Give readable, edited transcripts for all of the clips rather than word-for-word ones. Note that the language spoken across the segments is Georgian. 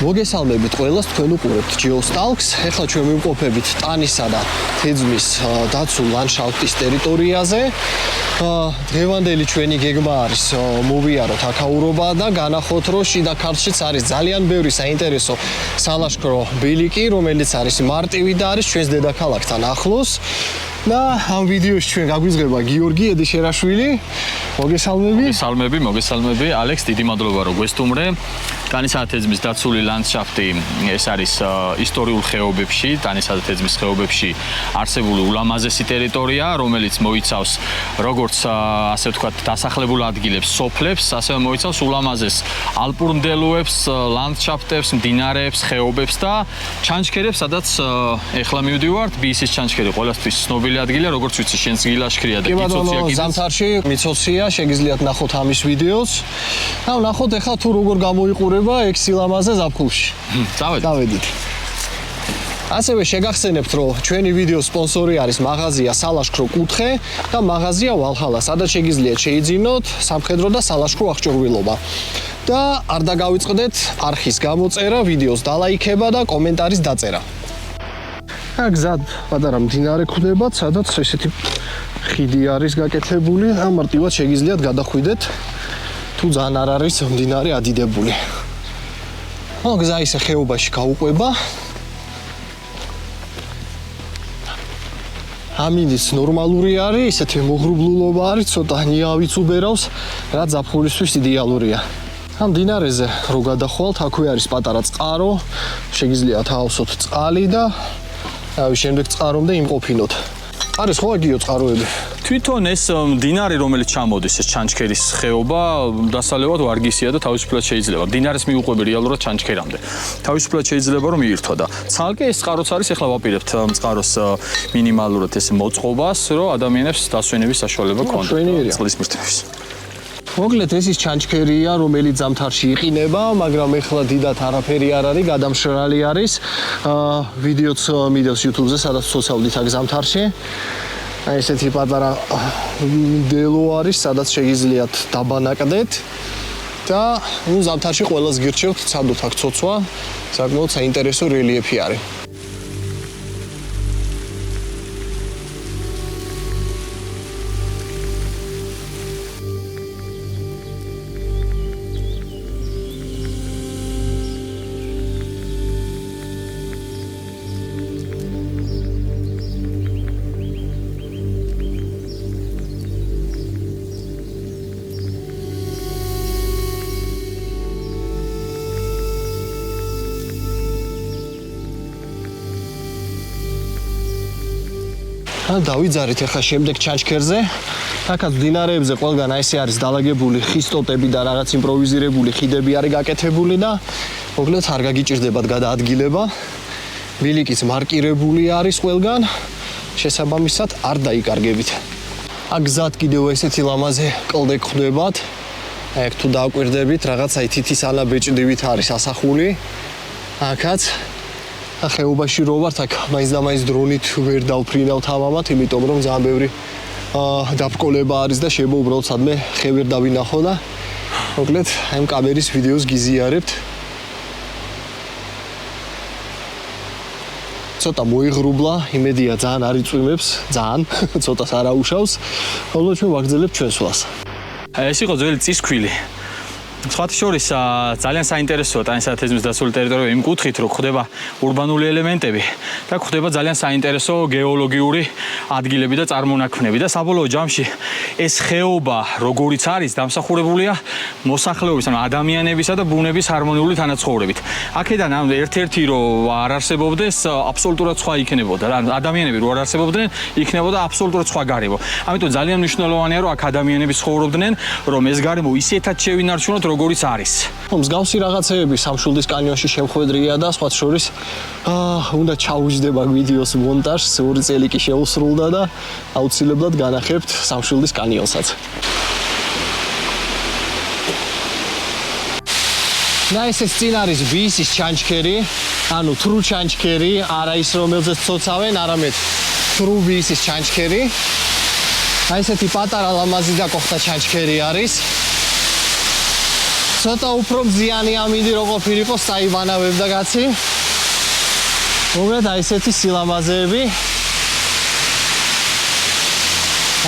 მოგესალმებით ყველას, თქვენ უყურებთ GeoStalks. Ეხლა ჩვენ მივყოფებით ტანისა და თეძმის დაცულ ლანდშაფტის ტერიტორიაზე. დღევანდელი ჩვენი გეგმა არის მოვიაროთ აქაურობა და განახოთ, რომ შიდა ქართლშიც არის ძალიან ბევრი საინტერესო სალაშქრო ბილიკი, რომელიც არის მარტივი და არის ჩვენს დედაქალაქთან ახლოს. და ამ ვიდეოში ჩვენ გაგვიზღება გიორგი ედიშერაშვილი. მოგესალმები. ალექს, დიდი მადლობა რომ გვესტუმრე. ტანისა და თეძმის დაცული ლანდშაფტი ეს არის ისტორიულ ხეობებში, ტანისა და თეძმის ხეობებში არსებული ულამაზესი ტერიტორია, რომელიც მოიცავს როგორც ასე ვთქვათ, დასახლებულ ადგილებს, სოფლებს, ასევე მოიცავს ულამაზეს ალპურ მდელოებს, ლანდშაფტებს, მდინარეებს, ხეობებს და ჩანჩქერებს, სადაც ეხლა მივდივართ, ბიისის ჩანჩქერი ყველასთვის ცნობილი ადგილია, როგორც ვიცი, შენს გილაშქრია და გიწოცია კიდეც. ზამთარში მიცოცია, შეგიძლიათ ნახოთ ამის ვიდეოს. და ნახოთ ეხლა თუ როგორ გამოიყურება ეგ სილამაზე ზაფხულში. დავედით. ასევე შეგახსენებთ, რომ ჩვენი ვიდეოს სპონსორი არის მაღაზია სალაშქრო კუთხე და მაღაზია ვალჰალა, სადაც შეგიძლიათ შეიძინოთ სამხედრო და სალაშქრო აღჭურვილობა. და არ დაგავიწყდეთ არხის გამოწერა, ვიდეოს დალაიქება და კომენტარის დაწერა. გზად პატარა მდინარე გვხვდებათ, სადაც ესეთი ხიდი არის გაკეთებული და მარტივად შეგიძლიათ გადახვიდეთ, თუ ძალიან არ არის მდინარე ადიდებული. გზა ისე ხეობაში გაუყვება. ამინდის ნორმალური არის, ისეთი მოღრუბლულობა არის, ცოტა ნიავიც უბერავს, რაც ზაფხულისთვის იდეალურია. ამ მდინარეზე რო გადახვალთ, აქვე არის პატარა წყარო, შეგიძლიათ აავსოთ წყალი და შემდეგ წყარომდე იმყოფინოთ. არის ხო აგიო წყაროები? თვითონ ეს მდინარე, რომელიც ჩამოდის ეს ჩანჩქერის ხეობა, დასალევად ვარგისია და თავისუფლად შეიძლება. მდინარეს მიუყვები რეალურად ჩანჩქერამდე. თავისუფლად შეიძლება რომ მიირთვა და ცალკე ეს წყაროც არის, ეხლა ვაპირებთ წყაროს მინიმალურად ეს მოწყობას, რომ ადამიანებს დასვენების საშუალება ქონდეთ წყლის მირთმევის. მოკლედ ეს ის ჩანჩქერია, რომელიც ზამთარში იყინება, მაგრამ ეხლა დიდად არაფერი არ არის, გადამშრალი არის. ვიდეოც მიდევს YouTube-ზე, სადაც ცოცავდით აქ ზამთარში. ესეთი პატარა მდელო არის, სადაც შეგიძლიათ დაბანაკდეთ და ზამთარში ყველას გირჩევთ, ცადოთ აქ ცოცვა, საკმაოდ საინტერესო რელიეფი არის. დავიძარით ახლა შემდეგ ჩანჩქერზე. აქაც მდინარეებზე ყველგან ესე არის დალაგებული ხის ტოტები და რაღაც იმპროვიზირებული ხიდები არის გაკეთებული და მოკლედ არ გაგიჭირდებათ გადაადგილება. ბილიკიც მარკირებული არის ყველგან, შესაბამისად არ დაიკარგებით. აქ გზად კიდევ ესეთი ლამაზე კლდე გვხვდებათ. აქ თუ დააკვირდებით, რაღაცა თითის ალა ბეჭდივით არის ასახული. აქაც ხეობაში რო ვართ, აქ მაინც და მაინც დრონით ვერ დავფრინავთ ამამად, იმიტომ რომ ძალიან ბევრი დაბრკოლება არის და შეიძლება უბრალოდ სადმე ხე ვერ დავინახო და მოკლედ ამ კამერის ვიდეოს გიზიარებთ. ცოტა მოიღრუბლა, იმედია ძალიან არ იწვიმებს, ძალიან ცოტას არ აუშავს. ხოლო ჩვენ ვაგრძელებთ ჩვენ სვლას. ეს იყო ძველი წისქვილი. სხვათა შორის ძალიან საინტერესოა ტანისა და თეძმის დაცული ტერიტორია იმ კუთხით, რომ გვხვდება ურბანული ელემენტები და გვხვდება ძალიან საინტერესო გეოლოგიური ადგილები და წარმონაქმნები და საბოლოო ჯამში ეს ხეობა, როგორიც არის, დამსახურებულია მოსახლეობის, ანუ ადამიანებისა და ბუნების ჰარმონიული თანაცხოვრებით. აქედან ერთ-ერთი რომ არ არსებობდეს, აბსოლუტურად სხვა იქნებოდა. ანუ ადამიანები რო არ არსებობდნენ, იქნებოდა აბსოლუტურად სხვა გარემო. ამიტომ ძალიან მნიშვნელოვანია, რომ აქ ადამიანები ცხოვრობდნენ, რომ ეს გარემო ისეთად შევინარჩუნოთ, როგორიც არის. მსგავსი რაღაცეები სამშვილდის კანიონში შემხვედრია და სხვა შორის უნდა ჩაუჯდება ვიდეოს მონტაჟს, 2 წელი კი შეუსრულდა და აუცილებლად განახებთ სამშვილდის კანიონსაც. და ესეც წინ არის ბიისის ჩანჩქერი, ანუ თრუ ჩანჩქერი, არა ის რომელზეც ცოცავენ, არამედ თრუ ბიისის ჩანჩქერი. ესეთი პატარა ლამაზი და კოხთა ჩანჩქერი არის. ცოტა უფრო მზიანი ამინდი რო ყოფილიყო, საიბანავებდა კაცი. მოგეთ აი ესეთი სილამაზეები.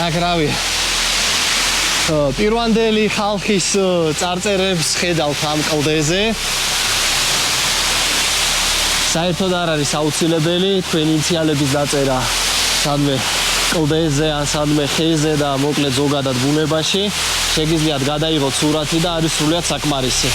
აკრავი. პირვანდელი ხალხის წარწერებს ხედავთ ამ კლდეზე. საერთოდ არ არის აუცილებელი თქვენი ინიციალების დაწერა სადმე კლდეზე ან სადმე ხეზე და მოკლედ ზოგადად ბუნებაში. შეგიძლიათ გადაიღოთ სურათი და არის სრულიად საკმარისი.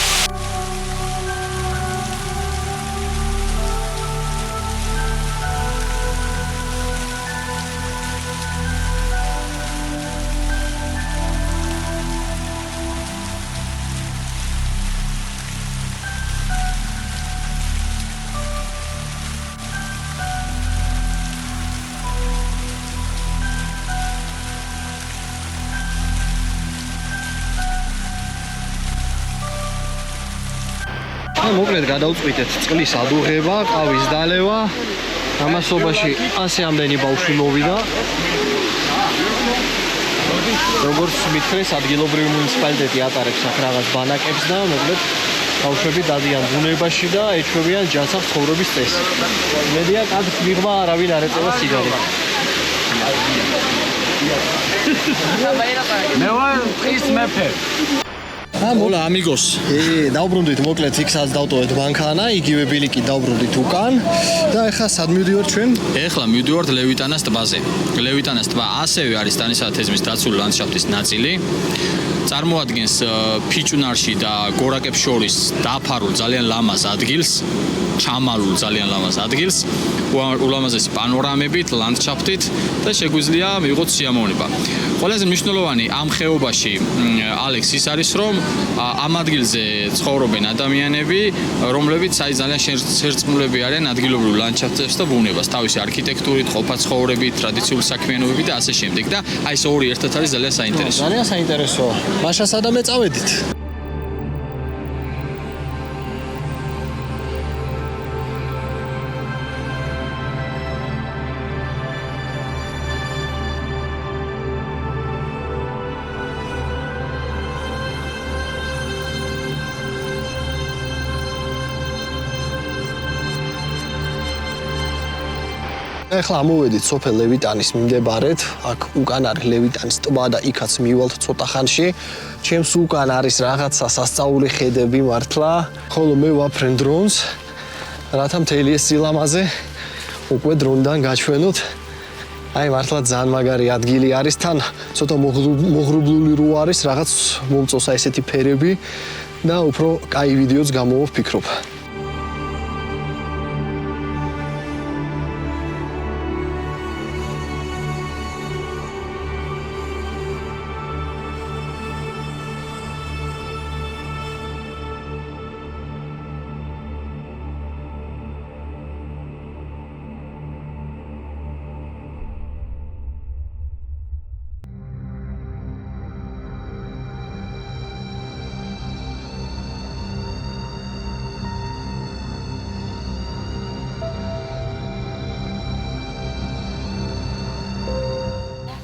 მოკლედ გადავწყვიტეთ წყლის ადუღება, ყავის დალევა. ამასობაში 100 ამდენი ბავშვი მოვიდა. როგორც მითხრეს, ადგილობრივი მუნიციპალიტეტი ატარებს აქ რაღაც ბანაკებს და მოკლედ ბავშვები დადიან ბუნებაში და ეჩვევიან ჯანსაღ ცხოვრების წესს. მედია კადრს მიღმა არავინ არ ეწევა სიგარეტს. მე ვარ ის მეფე. Hola amigos. დავბრუნდით მოკლედ იქ სადაც დავტოვეთ მანქანა, იგივე ბილიკი დავბრუნდით უკან და ეხლა სად მივდივართ ჩვენ? ეხლა მივდივართ ლევიტანას ტბაზე. ლევიტანას ტბა ასევე არის ტანისა თეზმის დაცული ლანდშაფტის ნაწილი. წარმოადგენს ფიჭვნარში და გორაკებს შორის დაფარულ ძალიან ლამაზ ადგილს, ჩამალულ ძალიან ლამაზ ადგილს, ულამაზესი პანორამებით, ლანდშაფტით და შეგვიძლია მივიღოთ სიამოვნება. ყველაზე მნიშვნელოვანი ამ ხეობაში ალექს ის არის, რომ ამ ადგილზე ცხოვრობენ ადამიანები, რომლებიც ძალიან შერწყმულები არიან ადგილობრივ ლანდშაფტებს და ბუნებას, თავისი არქიტექტურით, ყოფა-ცხოვრებით, ტრადიციული საქმიანობებით და ასე შემდეგ. და აი ეს ორი ერთად არის ძალიან საინტერესო. ძალიან საინტერესო. მაშა სადამე წავედით? ეხლა ამოვედით სოფელ ლევიტანის მიმდებარედ, აქ უკან არის ლევიტანის ტბა და იქაც მივალთ ცოტა ხანში. ჩემს უკან არის რაღაცა სასწაული ხედები მართლა, ხოლო მე ვაფრენ დრონს, რათა მთელი ეს სილამაზე უკვე დრონიდან გაჩვენოთ. აი მართლა ძალიან მაგარი ადგილი არის, თან ცოტა მოღრუბლული რო არის, რაღაც მომწონს აი ესეთი ფერები და უფრო კაი ვიდეოც გამოვფიქრობ.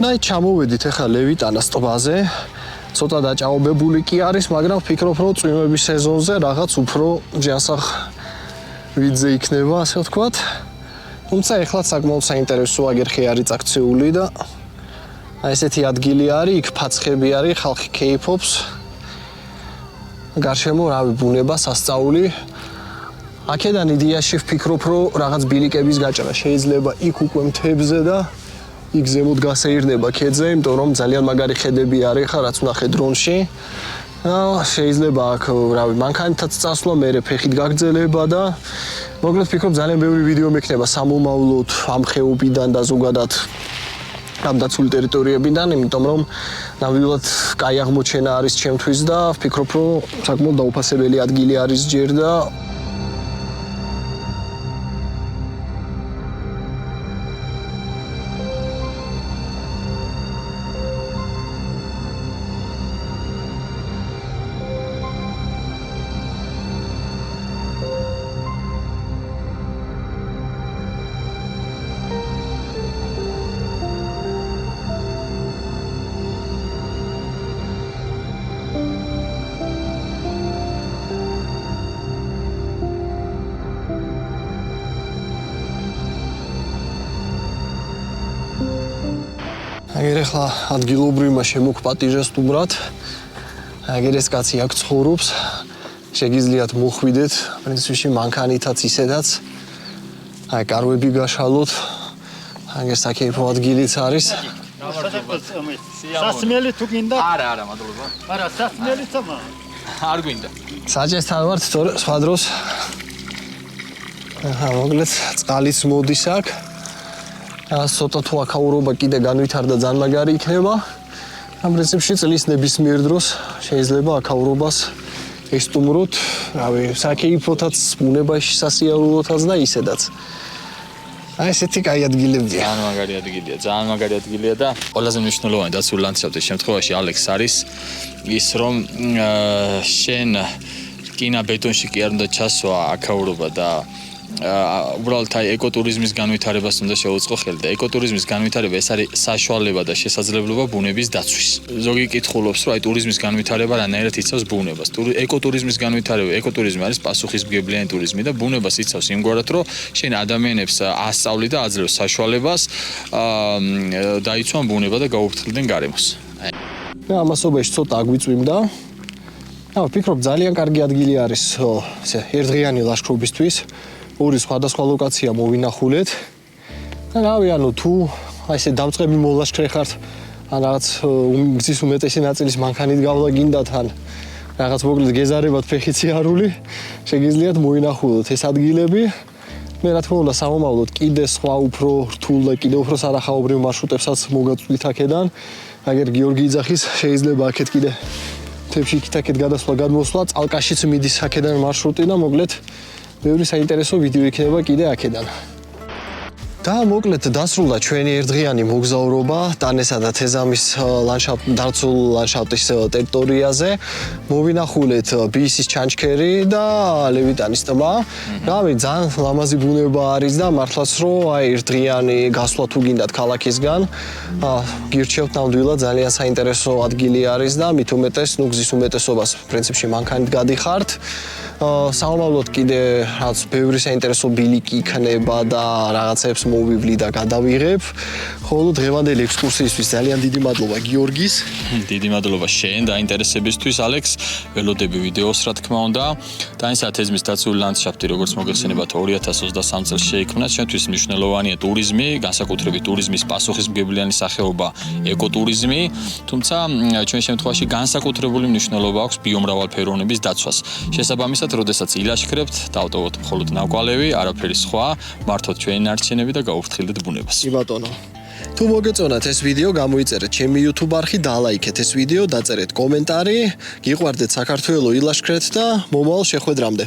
და ჩამოვედით ახლა ლევიტანას ტბაზე. ცოტა დაჭაობებული კი არის, მაგრამ ვფიქრობ, რომ წვიმების სეზონზე რაღაც უფრო ჯანსაღ ვიდზე იქნება, ასე ვთქვათ. თუმცა ეხლა საკმაოდ საინტერესოა, აგერხი არის წაქცეული და აი ესეთი ადგილი არის, იქ ფაცხები არის, ხალხი კეიფობს. გარშემო რავი ბუნება, სასწაული. აქედან იდეაში ვფიქრობ, რომ რაღაც ბილიკების გაჭრა შეიძლება იქ უკვე მთებზე და იქ ზემოთ გასეირნება ქედზე, იმიტომ რომ ძალიან მაგარი ხედები არის ხა რაც ვნახე დრონში. შეიძლება აქ რავი მანქანითაც წასვლა, მერე ფეხით გაგრძელება და მოკლედ ვფიქრობ ძალიან ბევრი ვიდეო მექნება სამომავლოდ ამ ხეობიდან და ზოგადად ამ დაცული ტერიტორიებიდან, იმიტომ რომ ნამდვილად კაი აღმოჩენა არის ჩემთვის და ვფიქრობ, რომ საკმაოდ დაუფასებელი ადგილი არის ჯერ და მე ახლა ადგილობრივმა შემოგპატიჟა სტუმრად. აგერ ეს კაცი აქ ცხოვრობს. შეგიძლიათ მოხვიდეთ, პრინციპში მანქანითაც ისედაც. აი, კარვები გაშალოთ. აგერ საკეიფო ადგილიც არის. სასმელი თუ გინდა? არა, მადლობა. არა, სასმელი თამა. არ გვინდა. საჭესთან ვართ, თორე სხვა დროს. მოკლედ, წყალიც მოდის აქ. ცოტა თუ აქაურობა კიდე განვითარდა ძალიან მაგარი იქნება. ამ პრინციპში წლის ნებისმიერ დროს შეიძლება აქაურობას ესტუმროთ, რავი, საკეიფოთაც, ბუნებაში სასიარულოთაც და ისედაც. აი ესეთი კაი ადგილებია. ძალიან მაგარი ადგილია და ყველაზე მნიშვნელოვანი დაცული ლანდშაფტის შემთხვევაში ალექს არის ის რომ შენ რკინა ბეტონში კი არ უნდა ჩასვა აქაურობა და უბრალოდ აი ეკოტურიზმის განვითარებას უნდა შეუწყო ხელი და ეკოტურიზმის განვითარება ეს არის საშუალება და შესაძლებლობა ბუნების დაცვის. ზოგი კითხულობს რომ აი ტურიზმის განვითარება რანაირად იცავს ბუნებას. ეკოტურიზმის განვითარება, ეკოტურიზმი არის პასუხისმგებლიანი ტურიზმი და ბუნებას იცავს იმგვარად რომ შენ ადამიანებს ასწავლი და აძლევს საშუალებას დაიცვან ბუნება და გაუფრთხილდნენ გარემოს. მე ამასობაში ცოტა აგვიწვიმდა. ვფიქრობ ძალიან კარგი ადგილი არის ესე ერთდღიანი ლაშქრობისთვის. ორი სხვადასხვა ლოკაცია მოვინახულეთ. და რავი, ანუ თუ აი ესე დამწყები მოლაშქრე ხართ, ან რაღაც გზის უმეტესი ნაწილის მანქანით გავლა გინდათ, ან რაღაც მოკლედ გეზარებათ ფეხიციარული, შეგიძლიათ მოინახულოთ ეს ადგილები. მე რა თქმა უნდა სამომავლოდ კიდე სხვა უფრო რთულ და კიდე უფრო სარახაობრივ მარშრუტებსაც მოგაწვით აქედან. აგერ გიორგი იძახის შეიძლება აქეთ კიდე თებში იქით გადასვლა გადმოსვლა, წალკაშიც მიდის აქედან მარშრუტი და მოკლედ ბევრი საინტერესო ვიდეო იქნება კიდე აქედან. და მოკლედ დასრულდა ჩვენი ერთდღიანი მოგზაურობა ტანესა და თეზამის დაცულ ლანდშაფტის ტერიტორიაზე. მოვინახულეთ ბისის ჩანჩქერი და ლევიტანის ტბა. რავი, ძალიან ლამაზი ბუნება არის და მართლაც რომ აი ერთდღიანი გასვლა თუ გინდათ ქალაქისგან, გირჩევთ ნამდვილად ძალიან საინტერესო ადგილი არის და მით უმეტეს გზის უმეტესობას პრინციპში მანქანით გადიხართ. სამომავლოდ კიდე რაც ბევრი საინტერესო ბილიკი იქნება და რაღაცებს მოვივლი და გადავიღებ. ხოლო დღევანდელი ექსკურსიისთვის ძალიან დიდი მადლობა გიორგის. დიდი მადლობა შენ დაინტერესებისთვის ალექს. ველოდები ვიდეოს რა თქმა უნდა. ტანისა თეზმის დაცული ლანდშაფტი როგორც მოგეხსენებათ 2023 წელს შეიქმნა. ჩვენთვის მნიშვნელოვანია ტურიზმი, განსაკუთრებით ტურიზმის პასუხისმგებლიანი სახეობა ეკოტურიზმი. თუმცა ჩვენ შემთხვევაში განსაკუთრებული მნიშვნელობა აქვს ბიომრავალფეროვნების დაცვას. შესაბამისად როდესაც ილაშქრებთ, დავტოვოთ მხოლოდ ნაკვალევი, არაფერი სხვა, მართოთ ჩვენი ნარჩენები და გაუფრთხილდეთ ბუნებას. კი ბატონო. თუ მოგეწონათ ეს ვიდეო, გამოიწერეთ ჩემი YouTube არხი, დალაიქეთ ეს ვიდეო, დაწერეთ კომენტარი, გიყვარდეთ საქართველოს ილაშქრეთ და მომავალ შეხვედრამდე.